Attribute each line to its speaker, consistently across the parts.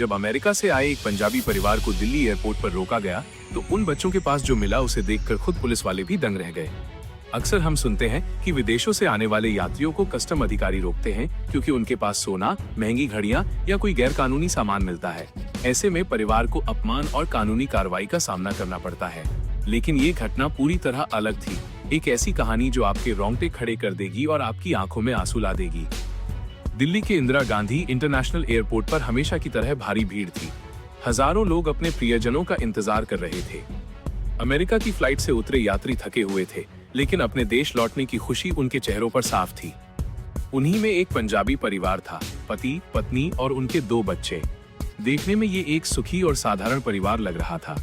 Speaker 1: जब अमेरिका से आए एक पंजाबी परिवार को दिल्ली एयरपोर्ट पर रोका गया तो उन बच्चों के पास जो मिला उसे देखकर खुद पुलिस वाले भी दंग रह गए। अक्सर हम सुनते हैं कि विदेशों से आने वाले यात्रियों को कस्टम अधिकारी रोकते हैं क्योंकि उनके पास सोना, महंगी घड़ियां या कोई गैर कानूनी सामान मिलता है। ऐसे में परिवार को अपमान और कानूनी कार्रवाई का सामना करना पड़ता है। लेकिन ये घटना पूरी तरह अलग थी। एक ऐसी कहानी जो आपके रोंगटे खड़े कर देगी और आपकी आंखों में आंसू ला देगी। दिल्ली के इंदिरा गांधी इंटरनेशनल एयरपोर्ट पर हमेशा की तरह भारी भीड़ थी। हजारों लोग अपने प्रियजनों का इंतजार कर रहे थे। अमेरिका की फ्लाइट से उतरे यात्री थके हुए थे, लेकिन अपने देश लौटने की खुशी उनके चेहरों पर साफ थी। उन्हीं में एक पंजाबी परिवार था, पति, पत्नी और उनके 2 बच्चे। देखने में ये एक सुखी और साधारण परिवार लग रहा था।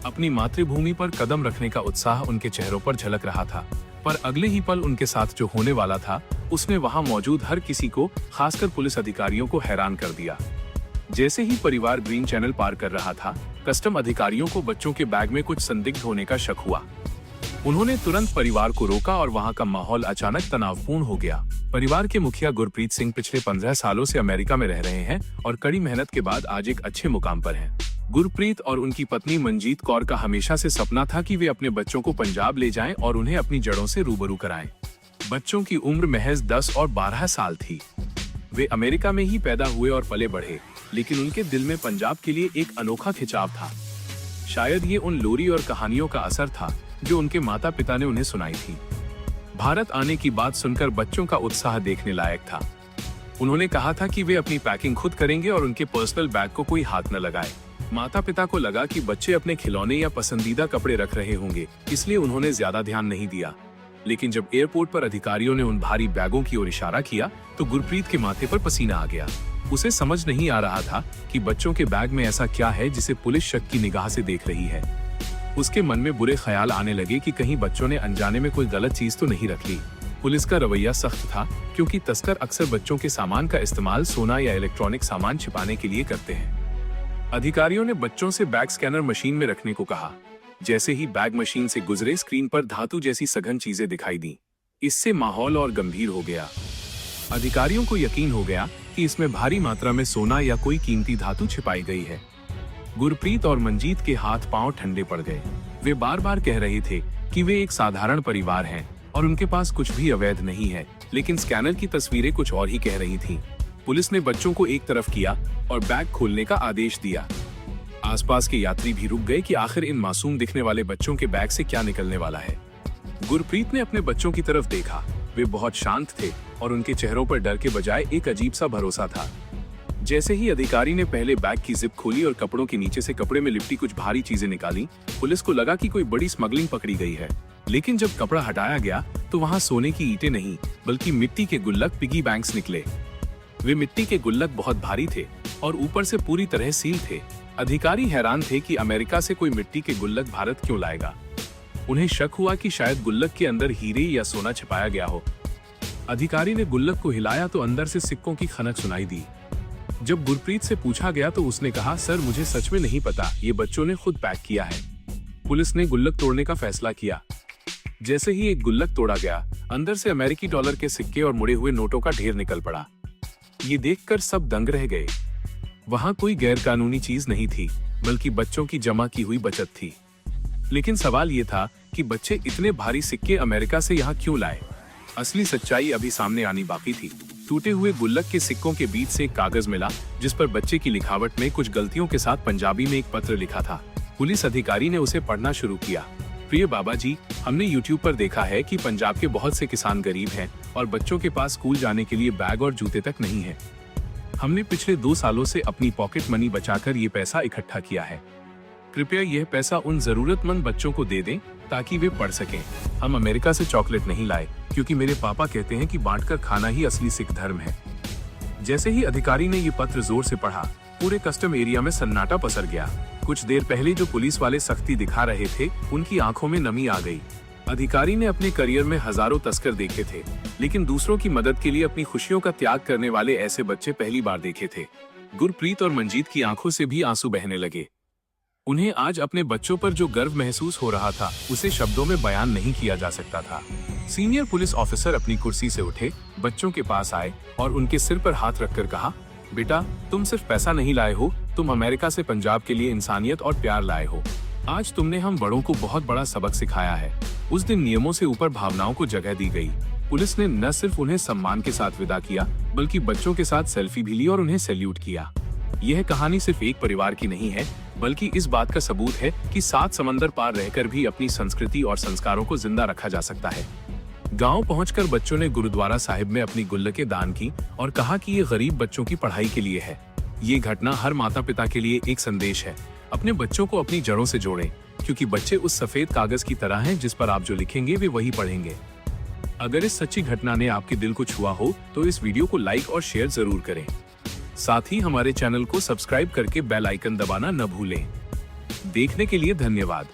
Speaker 1: अपनी मातृभूमि पर कदम रखने का उत्साह उनके चेहरों पर झलक रहा था, पर अगले ही पल उनके साथ जो होने वाला था उसने वहां मौजूद हर किसी को, खासकर पुलिस अधिकारियों को हैरान कर दिया। जैसे ही परिवार ग्रीन चैनल पार कर रहा था, कस्टम अधिकारियों को बच्चों के बैग में कुछ संदिग्ध होने का शक हुआ। उन्होंने तुरंत परिवार को रोका और वहां का माहौल अचानक तनावपूर्ण हो गया। परिवार के मुखिया गुरप्रीत सिंह पिछले 15 सालों से अमेरिका में रह रहे हैं और कड़ी मेहनत के बाद आज एक अच्छे मुकाम पर हैं। गुरप्रीत और उनकी पत्नी मंजीत कौर का हमेशा से सपना था कि वे अपने बच्चों को पंजाब ले जाएं और उन्हें अपनी जड़ों से रूबरू कराएं। बच्चों की उम्र महज 10 और 12 साल थी। वे अमेरिका में ही पैदा हुए और पले बढ़े, लेकिन उनके दिल में पंजाब के लिए एक अनोखा खिंचाव था। शायद ये उन लोरी और कहानियों का असर था जो उनके माता पिता ने उन्हें सुनाई थी। भारत आने की बात सुनकर बच्चों का उत्साह देखने लायक था। उन्होंने कहा था कि वे अपनी पैकिंग खुद करेंगे और उनके पर्सनल बैग को कोई हाथ न लगाए। माता पिता को लगा कि बच्चे अपने खिलौने या पसंदीदा कपड़े रख रहे होंगे, इसलिए उन्होंने ज्यादा ध्यान नहीं दिया। लेकिन जब एयरपोर्ट पर अधिकारियों ने उन भारी बैगों की ओर इशारा किया तो गुरप्रीत के माथे पर पसीना आ गया। उसे समझ नहीं आ रहा था कि बच्चों के बैग में ऐसा क्या है जिसे पुलिस शक की निगाह से देख रही है। उसके मन में बुरे ख्याल आने लगे कि कहीं बच्चों ने अनजाने में कोई गलत चीज तो नहीं रख ली। पुलिस का रवैया सख्त था क्योंकि तस्कर अक्सर बच्चों के सामान का इस्तेमाल सोना या इलेक्ट्रॉनिक सामान छिपाने के लिए करते हैं। अधिकारियों ने बच्चों से बैग स्कैनर मशीन में रखने को कहा। जैसे ही बैग मशीन से गुजरे, स्क्रीन पर धातु जैसी सघन चीजें दिखाई दी। इससे माहौल और गंभीर हो गया। अधिकारियों को यकीन हो गया कि इसमें भारी मात्रा में सोना या कोई कीमती धातु छिपाई गई है। गुरप्रीत और मंजीत के हाथ पांव ठंडे पड़ गए। वे बार बार कह रहे थे कि वे एक साधारण परिवार हैं और उनके पास कुछ भी अवैध नहीं है, लेकिन स्कैनर की तस्वीरें कुछ और ही कह रही थीं। पुलिस ने बच्चों को एक तरफ किया और बैग खोलने का आदेश दिया। आसपास के यात्री भी रुक गए कि आखिर इन मासूम दिखने वाले बच्चों के बैग से क्या निकलने वाला है। गुरप्रीत ने अपने बच्चों की तरफ देखा। वे बहुत शांत थे और उनके चेहरों पर डर के बजाय एक अजीब सा भरोसा था। जैसे ही अधिकारी ने पहले बैग की जिप खोली और कपड़ों के नीचे से कपड़े में लिपटी कुछ भारी चीजें निकाली, पुलिस को लगा कि कोई बड़ी स्मगलिंग पकड़ी गई है। लेकिन जब कपड़ा हटाया गया तो वहां सोने की ईंटें नहीं, बल्कि मिट्टी के गुल्लक, पिगी बैंक्स निकले। वे मिट्टी के गुल्लक बहुत भारी थे और ऊपर से पूरी तरह सील थे। अधिकारी हैरान थे कि अमेरिका से कोई मिट्टी के गुल्लक भारत क्यों लाएगा। उन्हें शक हुआ कि शायद गुल्लक के अंदर हीरे या सोना छिपाया गया हो। अधिकारी ने गुल्लक को हिलाया तो अंदर से सिक्कों की खनक सुनाई दी। जब गुरप्रीत से पूछा गया तो उसने कहा, सर मुझे सच में नहीं पता, ये बच्चों ने खुद पैक किया है। पुलिस ने गुल्लक तोड़ने का फैसला किया। जैसे ही एक गुल्लक तोड़ा गया, अंदर से अमेरिकी डॉलर के सिक्के और मुड़े हुए नोटों का ढेर निकल पड़ा। ये देखकर सब दंग रह गए। वहां कोई गैर कानूनी चीज नहीं थी, बल्कि बच्चों की जमा की हुई बचत थी। लेकिन सवाल ये था कि बच्चे इतने भारी सिक्के अमेरिका से यहाँ क्यों लाए। असली सच्चाई अभी सामने आनी बाकी थी। टूटे हुए गुल्लक के सिक्कों के बीच से एक कागज मिला जिस पर बच्चे की लिखावट में कुछ गलतियों के साथ पंजाबी में एक पत्र लिखा था। पुलिस अधिकारी ने उसे पढ़ना शुरू किया। प्रिय बाबा जी, हमने YouTube पर देखा है कि पंजाब के बहुत से किसान गरीब हैं और बच्चों के पास स्कूल जाने के लिए बैग और जूते तक नहीं है। हमने पिछले 2 सालों से अपनी पॉकेट मनी बचाकर ये पैसा इकट्ठा किया है। कृपया यह पैसा उन जरूरतमंद बच्चों को दे दें ताकि वे पढ़ सकें। हम अमेरिका से चॉकलेट नहीं लाए क्योंकि मेरे पापा कहते हैं कि बांटकर खाना ही असली सिख धर्म है। जैसे ही अधिकारी ने ये पत्र जोर से पढ़ा, पूरे कस्टम एरिया में सन्नाटा पसर गया। कुछ देर पहले जो पुलिस वाले सख्ती दिखा रहे थे, उनकी आंखों में नमी आ गई। अधिकारी ने अपने करियर में हजारों तस्कर देखे थे, लेकिन दूसरों की मदद के लिए अपनी खुशियों का त्याग करने वाले ऐसे बच्चे पहली बार देखे थे। गुरप्रीत और मंजीत की आंखों से भी आंसू बहने लगे। उन्हें आज अपने बच्चों पर जो गर्व महसूस हो रहा था, उसे शब्दों में बयान नहीं किया जा सकता था। सीनियर पुलिस ऑफिसर अपनी कुर्सी से उठे, बच्चों के पास आए और उनके सिर पर हाथ रखकर कहा, बेटा, तुम सिर्फ पैसा नहीं लाए हो, तुम अमेरिका से पंजाब के लिए इंसानियत और प्यार लाए हो। आज तुमने हम बड़ों को बहुत बड़ा सबक सिखाया है। उस दिन नियमों से ऊपर भावनाओं को जगह दी गई। पुलिस ने न सिर्फ उन्हें सम्मान के साथ विदा किया, बल्कि बच्चों के साथ सेल्फी भी ली और उन्हें सैल्यूट किया। यह कहानी सिर्फ एक परिवार की नहीं है, बल्कि इस बात का सबूत है कि 7 समंदर पार रहकर भी अपनी संस्कृति और संस्कारों को जिंदा रखा जा सकता है। गांव पहुंचकर बच्चों ने गुरुद्वारा साहिब में अपनी गुल्लकें दान की और कहा कि ये गरीब बच्चों की पढ़ाई के लिए है। ये घटना हर माता पिता के लिए एक संदेश है। अपने बच्चों को अपनी जड़ों से जोड़ें, क्योंकि बच्चे उस सफेद कागज की तरह हैं जिस पर आप जो लिखेंगे वे वही पढ़ेंगे। अगर इस सच्ची घटना ने आपके दिल को छुआ हो तो इस वीडियो को लाइक और शेयर जरूर करें। साथ ही हमारे चैनल को सब्सक्राइब करके बेल आइकन दबाना न भूलें। देखने के लिए धन्यवाद।